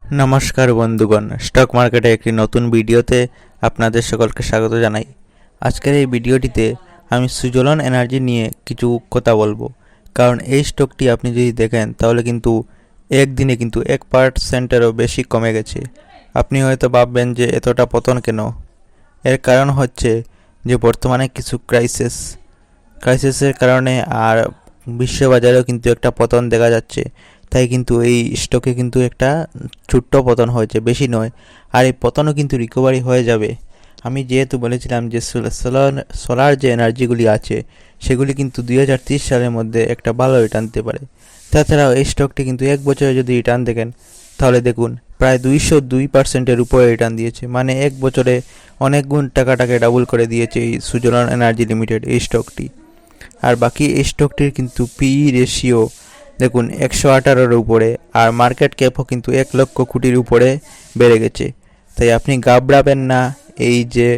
নমস্কার বন্ধুগণ, স্টক মার্কেটে একটি নতুন ভিডিওতে আপনাদের সকলকে স্বাগত জানাই। আজকের এই ভিডিওটিতে আমি সুজলন এনার্জি নিয়ে কিছু কথা বলবো, কারণ এই স্টকটি আপনি যদি দেখেন তাহলে কিন্তু একদিনে কিন্তু 1%-এরও বেশি কমে গেছে। আপনি হয়তো ভাববেন যে এতটা পতন কেন। এর কারণ হচ্ছে যে বর্তমানে কিছু ক্রাইসিসের কারণে আর বিশ্ববাজারেও কিন্তু একটা পতন দেখা যাচ্ছে। তাই কিন্তু এই স্টকে কিন্তু একটা ছোট্ট পতন হয়েছে, বেশি নয়। আর এই পতনও কিন্তু রিকভারি হয়ে যাবে। আমি যেহেতু বলেছিলাম যে সোলার যে এনার্জিগুলি আছে সেগুলি কিন্তু 2030 সালের মধ্যে একটা ভালো রিটার্ন দিতে পারে। তাছাড়াও এই স্টকটি কিন্তু এক বছরে যদি রিটার্ন দেখেন তাহলে দেখুন প্রায় 202%-এর উপরে রিটার্ন দিয়েছে, মানে এক বছরে অনেক গুণ টাকাটাকে ডাবল করে দিয়েছে এই সুজলন এনার্জি লিমিটেড এই স্টকটি। আর বাকি এই স্টকটির কিন্তু পিই রেশিও দেখুন 118-এর উপরে, আর মার্কেট ক্যাপও কিন্তু 1 লক্ষ কোটির উপরে বেড়ে গেছে। তাই আপনি ঘাবড়াবেন না এই যে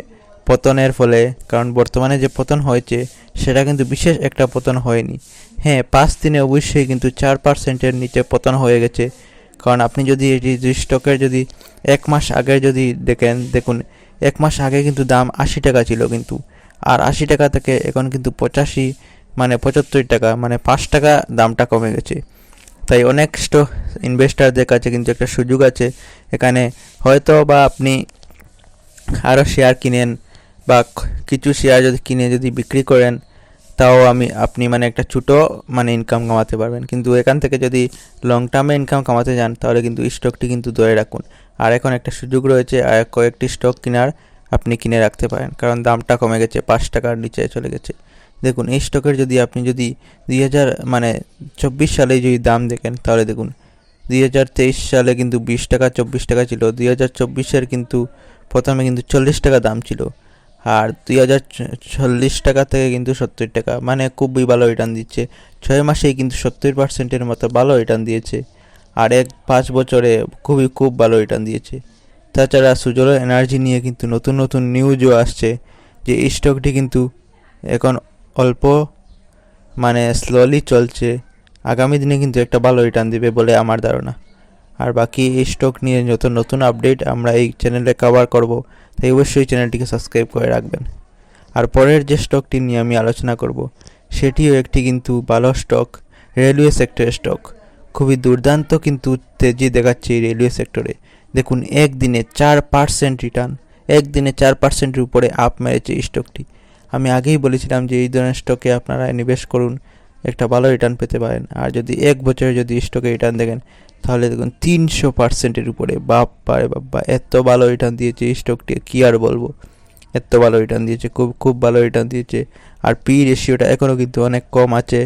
পতনের ফলে, কারণ বর্তমানে যে পতন হয়েছে সেটা কিন্তু বিশেষ একটা পতন হয়নি। হ্যাঁ, 5 দিনে অবশ্যই কিন্তু 4%-এর নিচে পতন হয়ে গেছে। কারণ আপনি যদি এই স্টকের যদি 1 মাস আগে যদি দেখুন 1 মাস আগে কিন্তু দাম 80 টাকা ছিল, কিন্তু আর 80 টাকা থেকে এখন কিন্তু 85 মানে 75 টাকা, মানে 5 টাকা দামটা কমে গেছে। তাই অনেক ইনভেস্টারদের কাছে কিন্তু একটা সুযোগ আছে এখানে। হয়তো বা আপনি আরও শেয়ার কিনেন বা কিছু শেয়ার যদি কিনে যদি বিক্রি করেন, তাও আপনি মানে একটা ছোটো মানে ইনকাম কামাতে পারবেন। কিন্তু এখান থেকে যদি লং টার্মে ইনকাম কামাতে যান তাহলে কিন্তু স্টকটি কিন্তু ধরে রাখুন। আর এখন একটা সুযোগ রয়েছে, আর কয়েকটি স্টক কেনার আপনি কিনে রাখতে পারেন, কারণ দামটা কমে গেছে, 5 টাকার নিচে চলে গেছে। দেখুন এই স্টকের যদি আপনি যদি 2024 সালে যদি দাম দেখেন তাহলে দেখুন 2023 সালে কিন্তু 20 টাকা 24 টাকা ছিল। 2024-এর কিন্তু প্রথমে কিন্তু 40 টাকা দাম ছিল, আর 2040 টাকা থেকে কিন্তু 70 টাকা, মানে খুবই ভালো রিটার্ন দিচ্ছে। 6 মাসেই কিন্তু 70%-এর মতো ভালো রিটার্ন দিয়েছে, আর 5 বছরে খুব ভালো রিটার্ন দিয়েছে। তাছাড়া সুজলন এনার্জি নিয়ে কিন্তু নতুন নতুন নিউজও আসছে যে এই স্টকটি কিন্তু এখন অল্প মানে স্লোলি চলছে, আগামী দিনে কিন্তু একটা ভালো রিটার্ন দিবে বলে আমার ধারণা। আর বাকি এই স্টক নিয়ে নতুন নতুন আপডেট আমরা এই চ্যানেলে কভার করব, তাই অবশ্যই চ্যানেলটিকে সাবস্ক্রাইব করে রাখবেন। আর পরের যে স্টকটি নিয়ে আমি আলোচনা করব সেটিও একটি কিন্তু ভালো স্টক, রেলওয়ে সেক্টরের স্টক। খুবই দুর্দান্ত কিন্তু তেজি দেখাচ্ছে এই রেলওয়ে সেক্টরে। দেখুন একদিনে 4% রিটার্ন, একদিনে 4%-এর উপরে আপ মেরেছে এই স্টকটি। আমি আগেই বলেছিলাম যে এই ধরনের স্টকে আপনারা নিবেশ করুন, একটা ভালো রিটার্ন পেতে পারেন। আর যদি এক বছরে যদি স্টকে রিটার্ন দেখেন তাহলে দেখুন 300%-এর উপরে। বাপ্পা, এত ভালো রিটার্ন দিয়েছে এই স্টকটি, কী আর বলবো। এত ভালো রিটার্ন দিয়েছে, খুব ভালো রিটার্ন দিয়েছে। আর পি রেশিওটা এখনও কিন্তু অনেক কম আছে,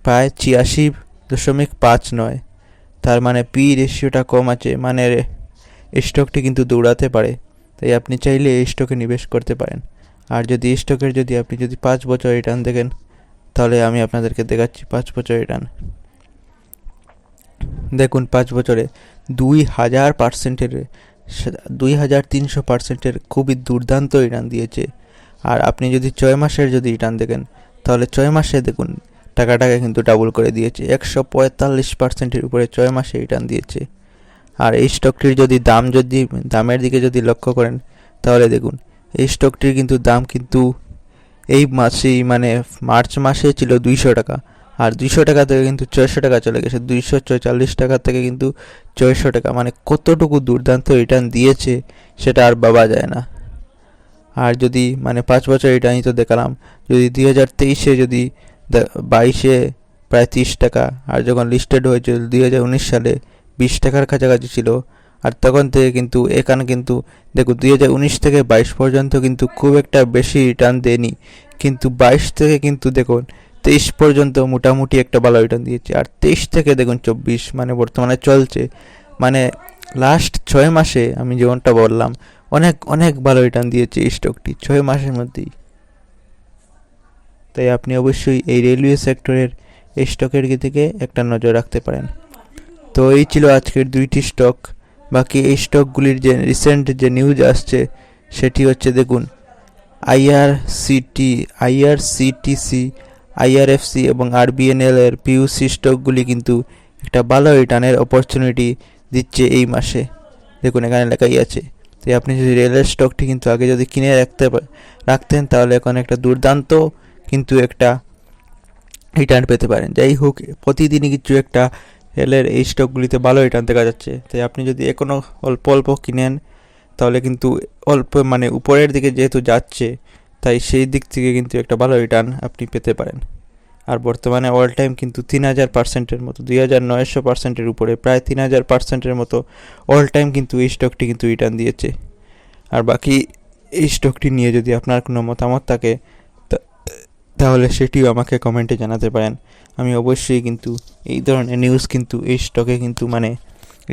প্রায় 86.59। তার মানে পি রেশিওটা কম আছে, মানে স্টকটি কিন্তু দৌড়াতে পারে। তাই আপনি চাইলে এই স্টকে নিবেশ করতে পারেন। আর যদি স্টকের যদি আপনি যদি 5 বছর রিটার্ন দেখেন তাহলে আমি আপনাদেরকে দেখাচ্ছি 5 বছর রিটার্ন। দেখুন 5 বছরে 2000%-এর 2300%-এর খুবই দুর্দান্ত রিটার্ন দিয়েছে। আর আপনি যদি 6 মাসের যদি রিটার্ন দেখেন তাহলে 6 মাসে দেখুন টাকাটাকে কিন্তু ডাবল করে দিয়েছে, 145%-এর উপরে 6 মাসে রিটার্ন দিয়েছে। আর এই স্টকটির যদি দামের দিকে যদি লক্ষ্য করেন তাহলে দেখুন এই স্টকটির কিন্তু দাম কিন্তু এই মাসেই মানে মার্চ মাসে ছিল 200 টাকা, আর 200 টাকা থেকে কিন্তু 600 টাকা চলে গেছে, 244 টাকা থেকে কিন্তু 600 টাকা, মানে কতটুকু দুর্দান্ত রিটার্ন দিয়েছে সেটা আর ভাবা যায় না। আর যদি মানে 5 বছর রিটার্নই তো দেখালাম, যদি 2023-এ যদি 22-এ প্রায় 30 টাকা, আর যখন লিস্টেড হয়েছিল 2019 সালে 20 টাকার কাছাকাছি ছিল। আর তখন থেকে কিন্তু এখানে কিন্তু দেখুন 2019 থেকে 22 পর্যন্ত কিন্তু খুব একটা বেশি রিটার্ন দেয়নি, কিন্তু 22 থেকে কিন্তু দেখুন 23 পর্যন্ত মোটামুটি একটা ভালো রিটার্ন দিয়েছে। আর 23 থেকে দেখুন 24 মানে বর্তমানে চলছে, মানে লাস্ট 6 মাসে আমি যেমনটা বললাম অনেক অনেক ভালো রিটার্ন দিয়েছে এই স্টকটি 6 মাসের মধ্যেই। তাই আপনি অবশ্যই এই রেলওয়ে সেক্টরের এই স্টকের দিকে একটা নজর রাখতে পারেন। তো এই ছিল আজকের 2টি স্টক। বাকি এই স্টকগুলির যে রিসেন্ট যে নিউজ আসছে সেটি হচ্ছে দেখুন আইআরসিটিসি, আইআরএফসি এবং আরবিএনএল এর পিইউসি স্টকগুলি কিন্তু একটা ভালো রিটার্নের অপরচুনিটি দিচ্ছে এই মাসে, দেখুন এখানে লেখাই আছে। তো আপনি যদি রেলের স্টকটি কিন্তু আগে যদি কিনে রাখতেন তাহলে এখন একটা দুর্দান্ত কিন্তু একটা রিটার্ন পেতে পারেন। যাই হোক, প্রতিদিনই কিছু একটা রেলের এই স্টকগুলিতে ভালো রিটার্ন দেখা যাচ্ছে। তাই আপনি যদি এখনও অল্প অল্প কিনেন তাহলে কিন্তু অল্প মানে উপরের দিকে যেহেতু যাচ্ছে, তাই সেই দিক থেকে কিন্তু একটা ভালো রিটার্ন আপনি পেতে পারেন। আর বর্তমানে অল টাইম কিন্তু 3000%-এর মতো, 2900%-এর উপরে, প্রায় 3000%-এর মতো অল টাইম কিন্তু এই স্টকটি কিন্তু রিটার্ন দিয়েছে। আর বাকি এই স্টকটি নিয়ে যদি আপনার কোনো মতামত থাকে তাহলে সেটিও আমাকে কমেন্টে জানাতে পারেন। আমি অবশ্যই কিন্তু এই ধরনের নিউজ কিন্তু এই স্টকে কিন্তু মানে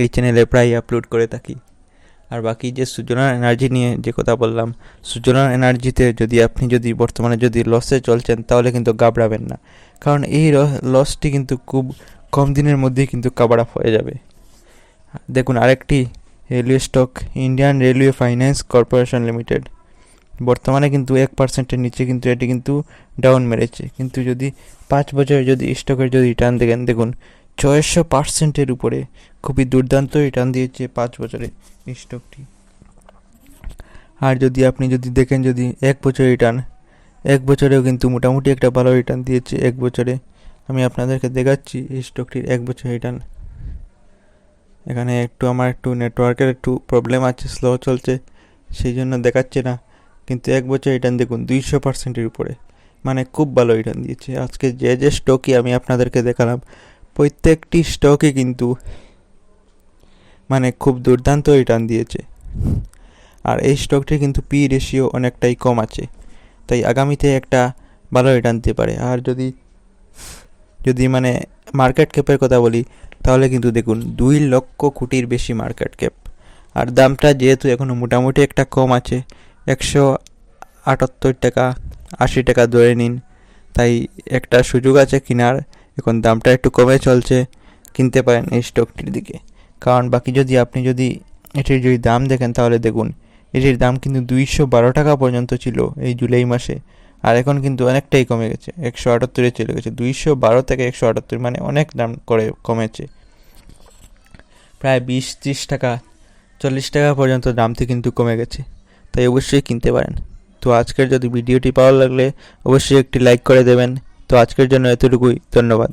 এই চ্যানেলে প্রায় আপলোড করে থাকি। আর বাকি যে সুজলান এনার্জি নিয়ে যে কথা বললাম, সুজলান এনার্জিতে যদি আপনি যদি বর্তমানে যদি লসে চলছেন তাহলে কিন্তু ঘাবড়াবেন না, কারণ এই লসটি কিন্তু খুব কম দিনের মধ্যেই কিন্তু কভার আপ হয়ে যাবে। দেখুন আরেকটি railway stock, Indian railway finance corporation limited, বর্তমানে কিন্তু 1%-এর নিচে কিন্তু এটি কিন্তু ডাউন মেরেছে। কিন্তু যদি 5 বছরে যদি স্টকের যদি রিটার্ন দেখেন, দেখুন 600%-এর উপরে খুবই দুর্দান্ত রিটার্ন দিয়েছে 5 বছরে স্টকটি। আর যদি আপনি যদি দেখেন যদি 1 বছর রিটার্ন, 1 বছরেও কিন্তু মোটামুটি একটা ভালো রিটার্ন দিয়েছে 1 বছরে। আমি আপনাদেরকে দেখাচ্ছি এই স্টকটির 1 বছর রিটার্ন। এখানে আমার নেটওয়ার্কের একটু প্রবলেম আছে, স্লো চলছে, সেই জন্য দেখাচ্ছে না। কিন্তু 1 বছর রিটার্ন দেখুন 200%-এর উপরে, মানে খুব ভালো রিটার্ন দিয়েছে। আজকে যে স্টকই আমি আপনাদেরকে দেখালাম প্রত্যেকটি স্টকই কিন্তু মানে খুব দুর্দান্ত রিটার্ন দিয়েছে। আর এই স্টকটির কিন্তু পি রেশিও অনেকটাই কম আছে, তাই আগামীতে একটা ভালো রিটার্ন দিতে পারে। আর যদি মানে মার্কেট ক্যাপের কথা বলি তাহলে কিন্তু দেখুন 2 লক্ষ কোটির বেশি মার্কেট ক্যাপ। আর দামটা যেহেতু এখনও মোটামুটি একটা কম আছে, 178 টাকা 80 টাকা ধরে নিন, তাই একটা সুযোগ আছে কেনার। এখন দামটা একটু কমে চলছে, কিনতে পারেন এই স্টকটির দিকে। কারণ বাকি যদি আপনি যদি এটির যদি দাম দেখেন তাহলে দেখুন এটির দাম কিন্তু 212 টাকা পর্যন্ত ছিল এই জুলাই মাসে, আর এখন কিন্তু অনেকটাই কমে গেছে, 178-এ চলে গেছে। 212 থেকে 178 মানে অনেক দাম করে কমেছে, প্রায় 20-30 টাকা 40 টাকা পর্যন্ত দামটি কিন্তু কমে গেছে, তাই অবশ্যই কিনতে পারেন। তো আজকের যদি ভিডিওটি ভালো লাগলে অবশ্যই একটি লাইক করে দেবেন। তো আজকের জন্য এতটুকুই, ধন্যবাদ।